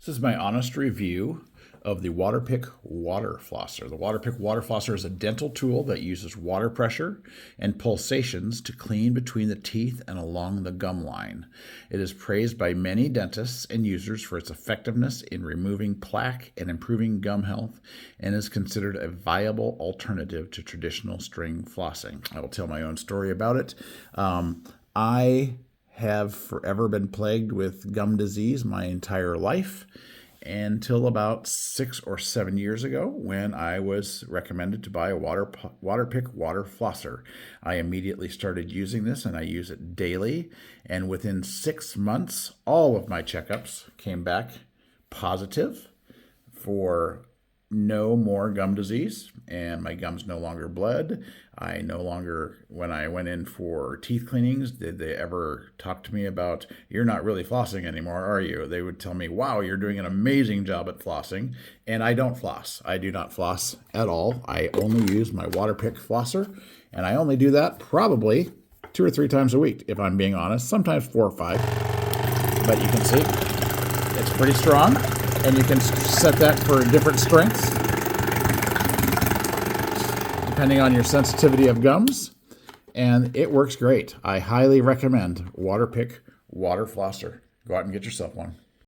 This is my honest review of the Waterpik Water Flosser. The Waterpik Water Flosser is a dental tool that uses water pressure and pulsations to clean between the teeth and along the gum line. It is praised by many dentists and users for its effectiveness in removing plaque and improving gum health, and is considered a viable alternative to traditional string flossing. I will tell my own story about it. I have forever been plagued with gum disease my entire life until about 6 or 7 years ago when I was recommended to buy a Waterpik Water Flosser. I immediately started using this and I use it daily, and within 6 months all of my checkups came back positive for no more gum disease, and my gums no longer bled. I no longer, when I went in for teeth cleanings, did they ever talk to me about, "You're not really flossing anymore, are you?" They would tell me, "Wow, you're doing an amazing job at flossing." And I don't floss. I do not floss at all. I only use my Waterpik flosser, and I only do that probably 2 or 3 times a week, if I'm being honest, sometimes 4 or 5. But you can see it's pretty strong, and you can set that for different strengths depending on your sensitivity of gums, and it works great. I highly recommend Waterpik Water Flosser. Go out and get yourself one.